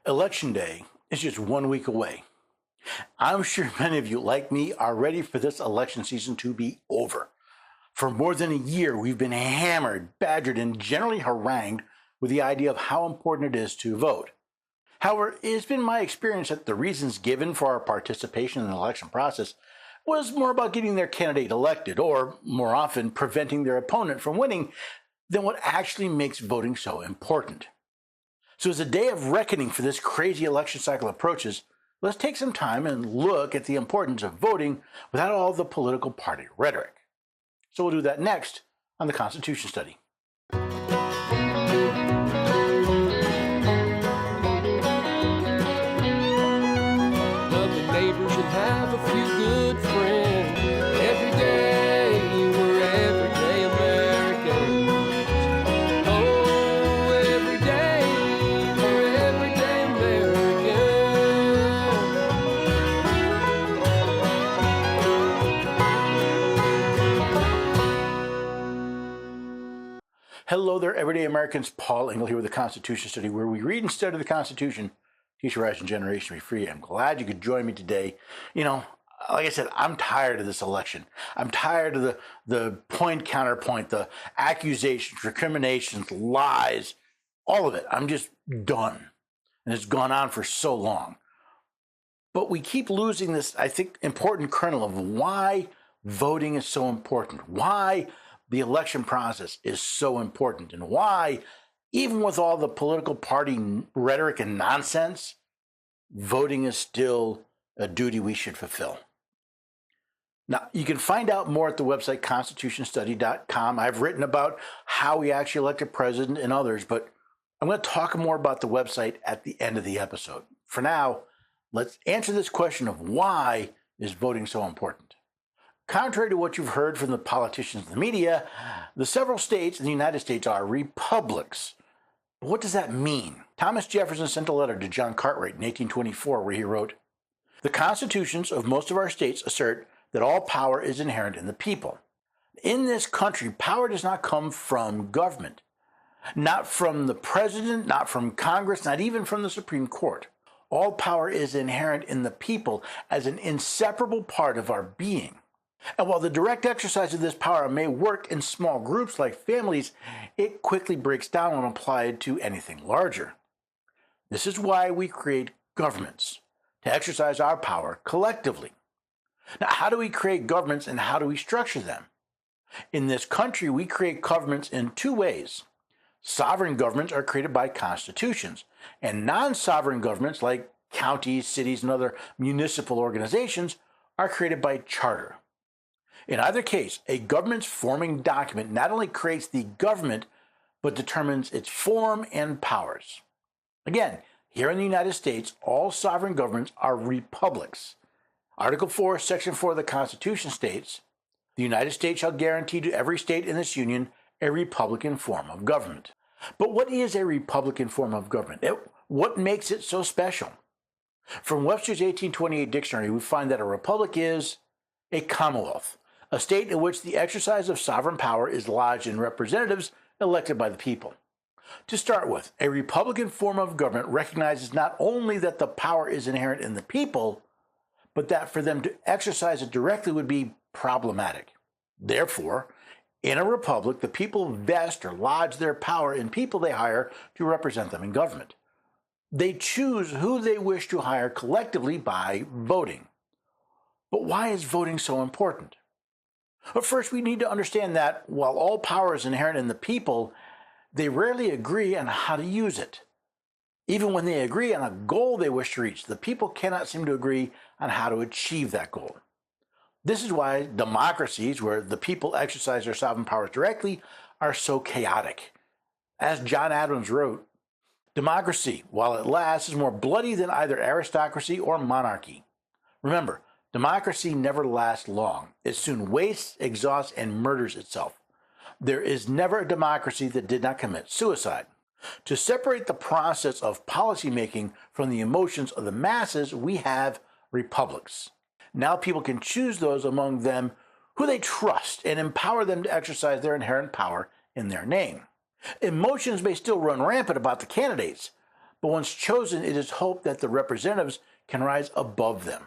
Election day is just 1 week away. I'm sure many of you, like me, are ready for this election season to be over. For more than a year, we've been hammered, badgered, and generally harangued with the idea of how important it is to vote. However, it's been my experience that the reasons given for our participation in the election process was more about getting their candidate elected, or more often, preventing their opponent from winning, than what actually makes voting so important. So as a day of reckoning for this crazy election cycle approaches, let's take some time and look at the importance of voting without all the political party rhetoric. So we'll do that next on the Constitution Study. Lovely neighbors and have a few good friends. Every day we're everyday Americans. Oh, every day we're everyday Americans. Hello there, everyday Americans. Paul Engel here with the Constitution Study, where we read and study the Constitution, teach a rising generation to be free. I'm glad you could join me today. Like I said, I'm tired of this election. I'm tired of the point counterpoint, the accusations, recriminations, lies, all of it. I'm just done. And it's gone on for so long. But we keep losing this, I think, important kernel of why voting is so important, why the election process is so important, and why, even with all the political party rhetoric and nonsense, voting is still a duty we should fulfill. Now, you can find out more at the website constitutionstudy.com. I've written about how we actually elect a president and others, but I'm going to talk more about the website at the end of the episode. For now, let's answer this question of why is voting so important. Contrary to what you've heard from the politicians and the media, the several states in the United States are republics. But what does that mean? Thomas Jefferson sent a letter to John Cartwright in 1824 where he wrote, "The constitutions of most of our states assert that all power is inherent in the people. In this country, power does not come from government, not from the president, not from Congress, not even from the Supreme Court. All power is inherent in the people as an inseparable part of our being. And while the direct exercise of this power may work in small groups like families, it quickly breaks down when applied to anything larger. This is why we create governments, to exercise our power collectively. Now, how do we create governments and how do we structure them? In this country, we create governments in two ways. Sovereign governments are created by constitutions, and non-sovereign governments like counties, cities, and other municipal organizations are created by charter. In either case, a government's forming document not only creates the government, but determines its form and powers. Again, here in the United States, all sovereign governments are republics. Article 4, Section 4 of the Constitution states, "The United States shall guarantee to every state in this union a republican form of government." But what is a republican form of government? What makes it so special? From Webster's 1828 dictionary, we find that a republic is a commonwealth, a state in which the exercise of sovereign power is lodged in representatives elected by the people. To start with, a republican form of government recognizes not only that the power is inherent in the people, but that for them to exercise it directly would be problematic. Therefore, in a republic, the people vest or lodge their power in people they hire to represent them in government. They choose who they wish to hire collectively by voting. But why is voting so important? But first, we need to understand that while all power is inherent in the people, they rarely agree on how to use it. Even when they agree on a goal they wish to reach, the people cannot seem to agree on how to achieve that goal. This is why democracies, where the people exercise their sovereign powers directly, are so chaotic. As John Adams wrote, "Democracy, while it lasts, is more bloody than either aristocracy or monarchy." Remember, democracy never lasts long. It soon wastes, exhausts, and murders itself. There is never a democracy that did not commit suicide. To separate the process of policymaking from the emotions of the masses, we have republics. Now people can choose those among them who they trust and empower them to exercise their inherent power in their name. Emotions may still run rampant about the candidates, but once chosen, it is hoped that the representatives can rise above them.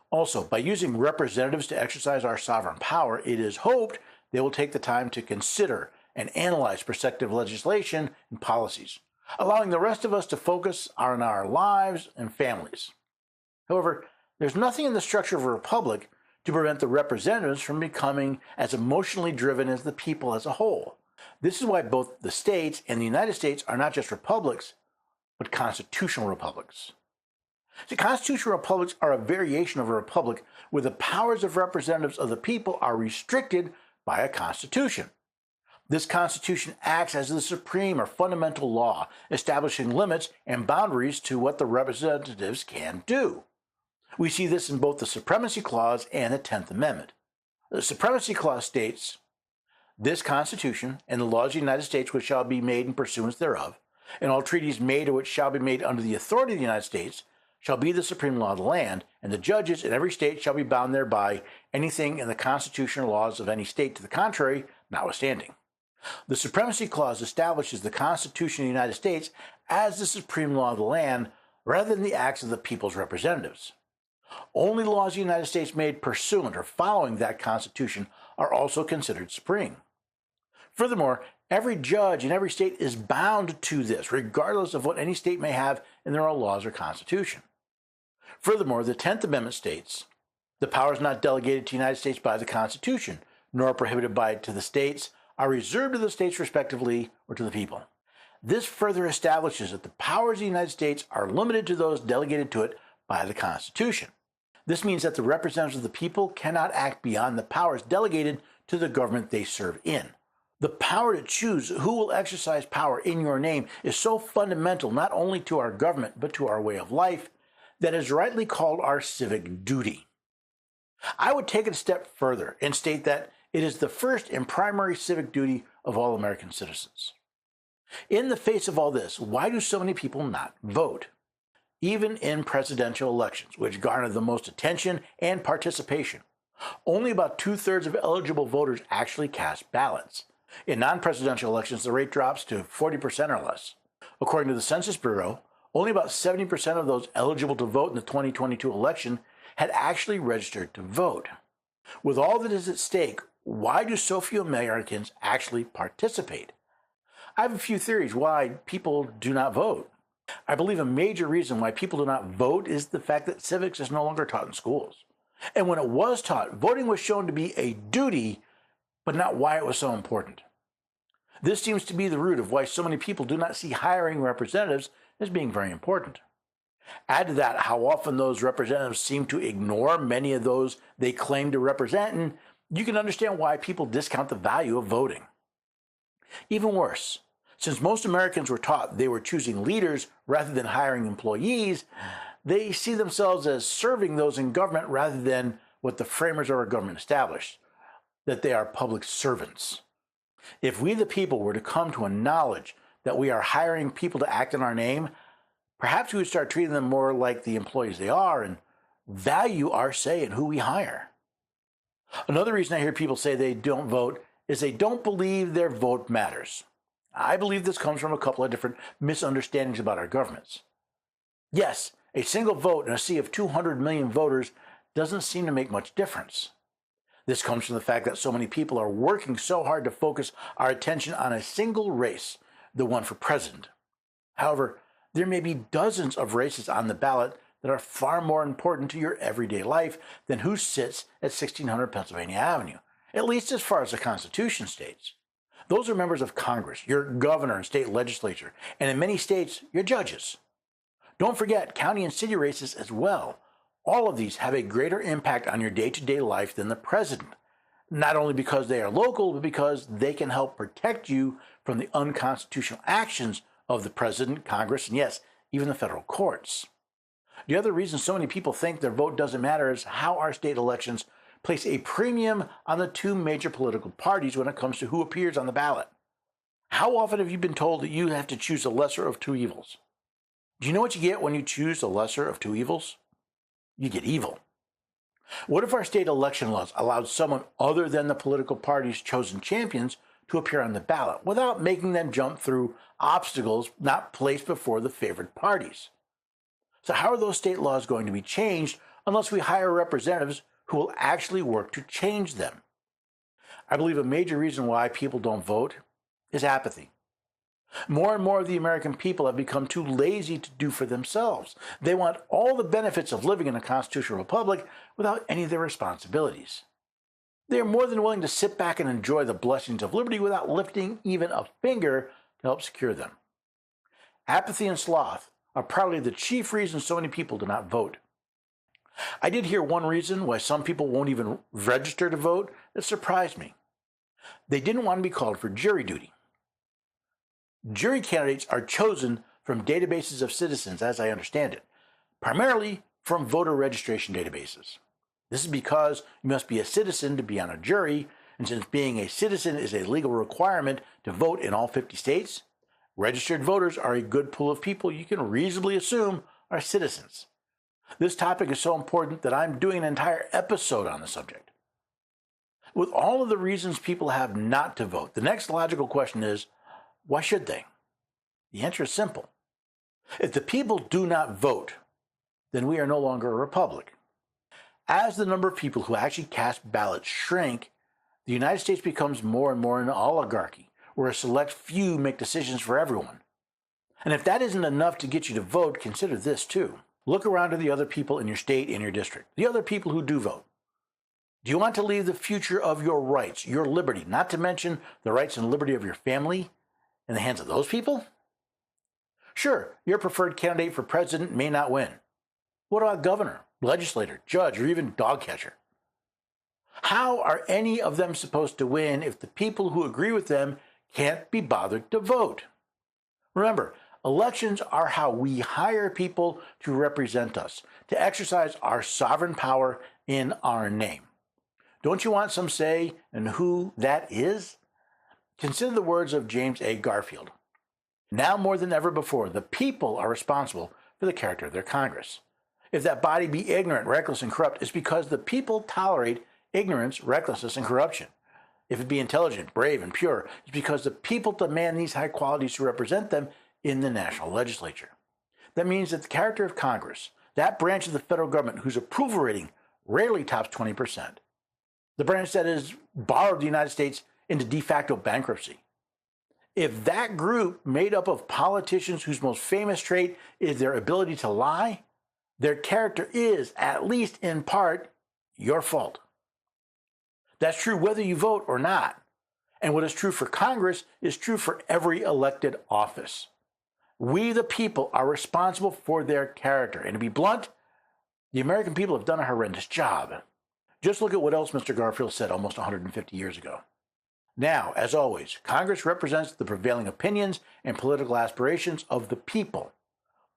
Also, by using representatives to exercise our sovereign power, it is hoped they will take the time to consider and analyze prospective legislation and policies, allowing the rest of us to focus on our lives and families. However, there's nothing in the structure of a republic to prevent the representatives from becoming as emotionally driven as the people as a whole. This is why both the states and the United States are not just republics, but constitutional republics. See, constitutional republics are a variation of a republic where the powers of representatives of the people are restricted by a constitution. This constitution acts as the supreme or fundamental law, establishing limits and boundaries to what the representatives can do. We see this in both the Supremacy Clause and the 10th Amendment. The Supremacy Clause states, "This Constitution and the laws of the United States which shall be made in pursuance thereof, and all treaties made or which shall be made under the authority of the United States, shall be the supreme law of the land, and the judges in every state shall be bound thereby, anything in the constitution or laws of any state to the contrary notwithstanding." The Supremacy Clause establishes the Constitution of the United States as the supreme law of the land rather than the acts of the people's representatives. Only laws of the United States made pursuant or following that Constitution are also considered supreme. Furthermore, every judge in every state is bound to this, regardless of what any state may have in their own laws or constitution. Furthermore, the 10th Amendment states, "The powers not delegated to the United States by the Constitution, nor prohibited by it to the states, are reserved to the states respectively or to the people." This further establishes that the powers of the United States are limited to those delegated to it by the Constitution. This means that the representatives of the people cannot act beyond the powers delegated to the government they serve in. The power to choose who will exercise power in your name is so fundamental not only to our government but to our way of life that is rightly called our civic duty. I would take it a step further and state that it is the first and primary civic duty of all American citizens. In the face of all this, why do so many people not vote? Even in presidential elections, which garner the most attention and participation, only about 2/3 of eligible voters actually cast ballots. In non-presidential elections, the rate drops to 40% or less. According to the Census Bureau, only about 70% of those eligible to vote in the 2022 election had actually registered to vote. With all that is at stake, why do so few Americans actually participate? I have a few theories why people do not vote. I believe a major reason why people do not vote is the fact that civics is no longer taught in schools. And when it was taught, voting was shown to be a duty, but not why it was so important. This seems to be the root of why so many people do not see hiring representatives as being very important. Add to that how often those representatives seem to ignore many of those they claim to represent, and you can understand why people discount the value of voting. Even worse, since most Americans were taught they were choosing leaders rather than hiring employees, they see themselves as serving those in government rather than what the framers of our government established, that they are public servants. If we the people were to come to a knowledge that we are hiring people to act in our name, perhaps we would start treating them more like the employees they are and value our say in who we hire. Another reason I hear people say they don't vote is they don't believe their vote matters. I believe this comes from a couple of different misunderstandings about our governments. Yes, a single vote in a sea of 200 million voters doesn't seem to make much difference. This comes from the fact that so many people are working so hard to focus our attention on a single race, the one for president. However, there may be dozens of races on the ballot that are far more important to your everyday life than who sits at 1600 Pennsylvania Avenue, at least as far as the Constitution states. Those are members of Congress, your governor and state legislature, and in many states, your judges. Don't forget county and city races as well. All of these have a greater impact on your day-to-day life than the president, not only because they are local, but because they can help protect you from the unconstitutional actions of the president, Congress, and yes, even the federal courts. The other reason so many people think their vote doesn't matter is how our state elections place a premium on the two major political parties when it comes to who appears on the ballot. How often have you been told that you have to choose the lesser of two evils? Do you know what you get when you choose the lesser of two evils? You get evil. What if our state election laws allowed someone other than the political party's chosen champions to appear on the ballot without making them jump through obstacles not placed before the favored parties. So how are those state laws going to be changed unless we hire representatives who will actually work to change them? I believe a major reason why people don't vote is apathy. More and more of the American people have become too lazy to do for themselves. They want all the benefits of living in a constitutional republic without any of their responsibilities. They are more than willing to sit back and enjoy the blessings of liberty without lifting even a finger to help secure them. Apathy and sloth are probably the chief reasons so many people do not vote. I did hear one reason why some people won't even register to vote that surprised me. They didn't want to be called for jury duty. Jury candidates are chosen from databases of citizens, as I understand it, primarily from voter registration databases. This is because you must be a citizen to be on a jury, and since being a citizen is a legal requirement to vote in all 50 states, registered voters are a good pool of people you can reasonably assume are citizens. This topic is so important that I'm doing an entire episode on the subject. With all of the reasons people have not to vote, the next logical question is, why should they? The answer is simple. If the people do not vote, then we are no longer a republic. As the number of people who actually cast ballots shrink, the United States becomes more and more an oligarchy, where a select few make decisions for everyone. And if that isn't enough to get you to vote, consider this too. Look around to the other people in your state and your district, the other people who do vote. Do you want to leave the future of your rights, your liberty, not to mention the rights and liberty of your family, in the hands of those people? Sure, your preferred candidate for president may not win. What about governor, legislator, judge, or even dog catcher? How are any of them supposed to win if the people who agree with them can't be bothered to vote? Remember, elections are how we hire people to represent us, to exercise our sovereign power in our name. Don't you want some say in who that is? Consider the words of James A. Garfield. Now more than ever before, the people are responsible for the character of their Congress. If that body be ignorant, reckless, and corrupt, it's because the people tolerate ignorance, recklessness, and corruption. If it be intelligent, brave, and pure, it's because the people demand these high qualities to represent them in the national legislature. That means that the character of Congress, that branch of the federal government whose approval rating rarely tops 20%, the branch that has borrowed the United States into de facto bankruptcy. If that group made up of politicians whose most famous trait is their ability to lie, their character is, at least in part, your fault. That's true whether you vote or not. And what is true for Congress is true for every elected office. We, the people, are responsible for their character. And to be blunt, the American people have done a horrendous job. Just look at what else Mr. Garfield said almost 150 years ago. Now, as always, Congress represents the prevailing opinions and political aspirations of the people.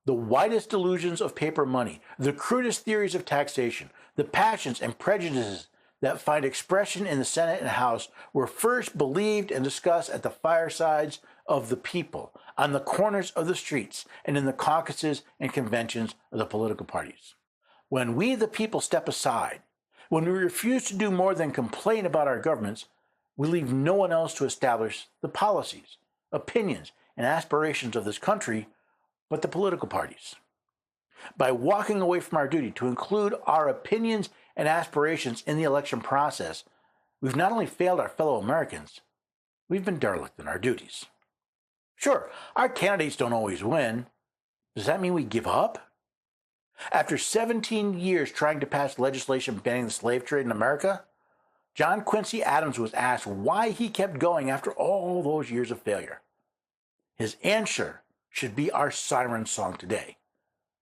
The widest delusions of paper money, the crudest theories of taxation, the passions and prejudices that find expression in the Senate and House were first believed and discussed at the firesides of the people, on the corners of the streets, and in the caucuses and conventions of the political parties. When we, the people, step aside, when we refuse to do more than complain about our governments, we leave no one else to establish the policies, opinions, and aspirations of this country but the political parties. By walking away from our duty to include our opinions and aspirations in the election process, we've not only failed our fellow Americans, we've been derelict in our duties. Sure, our candidates don't always win. Does that mean we give up? After 17 years trying to pass legislation banning the slave trade in America, John Quincy Adams was asked why he kept going after all those years of failure. His answer should be our siren song today.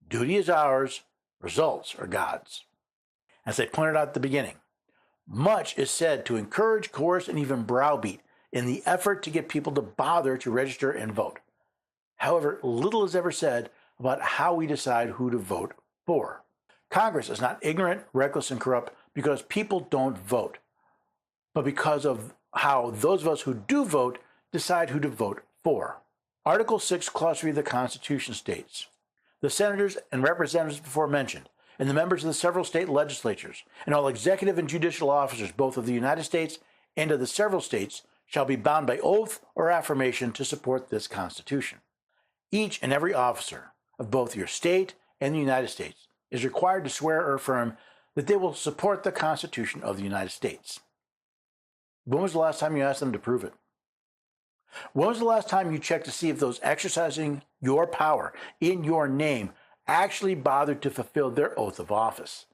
Duty is ours, results are God's. As I pointed out at the beginning, much is said to encourage, coerce, and even browbeat in the effort to get people to bother to register and vote. However, little is ever said about how we decide who to vote for. Congress is not ignorant, reckless, and corrupt because people don't vote, but because of how those of us who do vote decide who to vote for. Article 6, Clause 3 of the Constitution states, "The senators and representatives before mentioned, and the members of the several state legislatures, and all executive and judicial officers both of the United States and of the several states, shall be bound by oath or affirmation to support this Constitution. Each and every officer of both your state and the United States is required to swear or affirm that they will support the Constitution of the United States. When was the last time you asked them to prove it? When was the last time you checked to see if those exercising your power in your name actually bothered to fulfill their oath of office?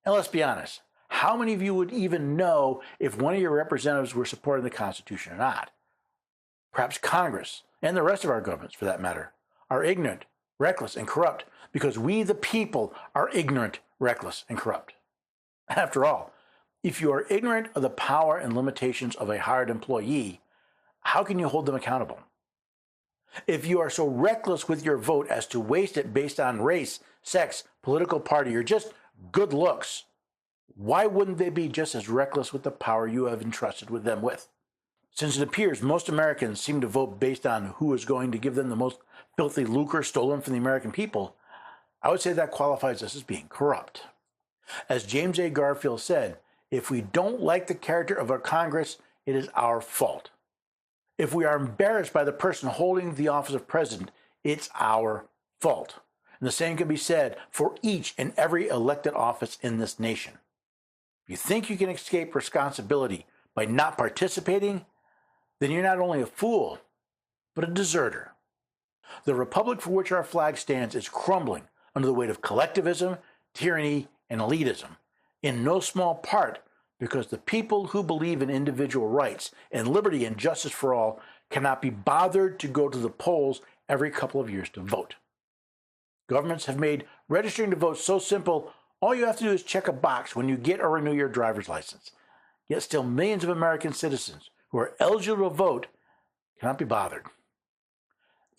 And let's be honest, how many of you would even know if one of your representatives were supporting the Constitution or not? Perhaps Congress, and the rest of our governments for that matter, are ignorant, reckless, and corrupt because we, the people, are ignorant, reckless, and corrupt. After all, if you are ignorant of the power and limitations of a hired employee, how can you hold them accountable? If you are so reckless with your vote as to waste it based on race, sex, political party, or just good looks, why wouldn't they be just as reckless with the power you have entrusted with them with? Since it appears most Americans seem to vote based on who is going to give them the most filthy lucre stolen from the American people, I would say that qualifies us as being corrupt. As James A. Garfield said, if we don't like the character of our Congress, it is our fault. If we are embarrassed by the person holding the office of president, it's our fault. And the same can be said for each and every elected office in this nation. If you think you can escape responsibility by not participating, then you're not only a fool, but a deserter. The republic for which our flag stands is crumbling under the weight of collectivism, tyranny, and elitism, in no small part because the people who believe in individual rights and liberty and justice for all cannot be bothered to go to the polls every couple of years to vote. Governments have made registering to vote so simple, all you have to do is check a box when you get or renew your driver's license. Yet still millions of American citizens who are eligible to vote cannot be bothered.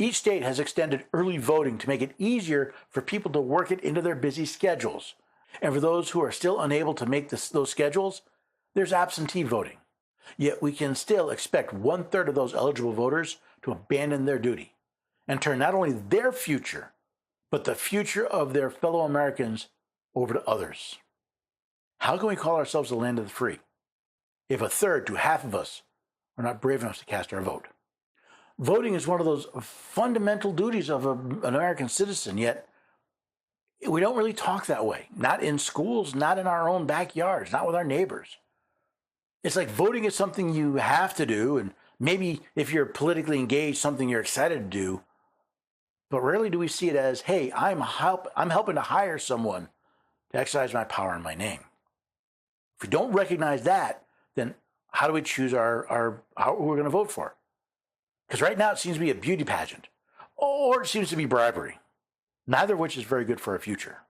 Each state has extended early voting to make it easier for people to work it into their busy schedules. And for those who are still unable to make those schedules, there's absentee voting. Yet we can still expect 1/3 of those eligible voters to abandon their duty and turn not only their future, but the future of their fellow Americans over to others. How can we call ourselves the land of the free if 1/3 to half of us are not brave enough to cast our vote? Voting is one of those fundamental duties of an American citizen, yet we don't really talk that way. Not in schools, not in our own backyards, not with our neighbors. It's like voting is something you have to do, and maybe if you're politically engaged, something you're excited to do. But rarely do we see it as, hey, I'm helping to hire someone to exercise my power in my name. If we don't recognize that, then how do we choose who we're going to vote for? Because right now it seems to be a beauty pageant, or it seems to be bribery, neither of which is very good for our future.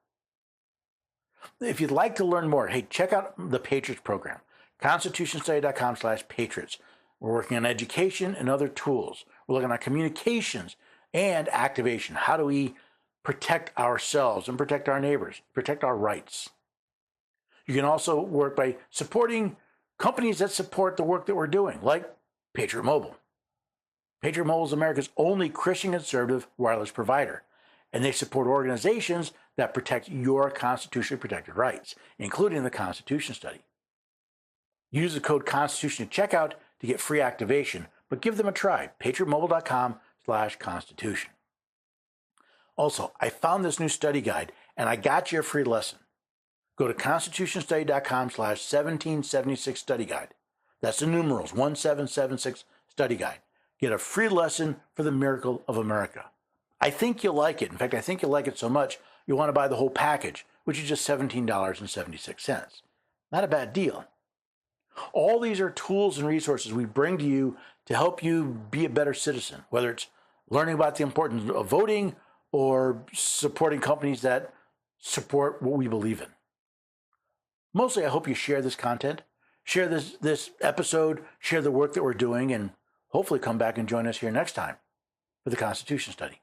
If you'd like to learn more, hey, check out the Patriots program, constitutionstudy.com/patriots. We're working on education and other tools. We're looking at communications and activation. How do we protect ourselves and protect our neighbors, protect our rights? You can also work by supporting companies that support the work that we're doing, like Patriot Mobile. Patriot Mobile is America's only Christian conservative wireless provider, and they support organizations that protect your constitutionally protected rights, including the Constitution Study. Use the code Constitution at checkout to get free activation, but give them a try. patriotmobile.com/constitution. Also, I found this new study guide, and I got you a free lesson. Go to constitutionstudy.com/1776 study guide. That's the numerals 1776 study guide. Get a free lesson for the miracle of America. I think you'll like it. In fact, I think you'll like it so much you'll want to buy the whole package, which is just $17.76. Not a bad deal. All these are tools and resources we bring to you to help you be a better citizen, whether it's learning about the importance of voting or supporting companies that support what we believe in. Mostly, I hope you share this content, share this episode, share the work that we're doing, and hopefully come back and join us here next time for the Constitution Study.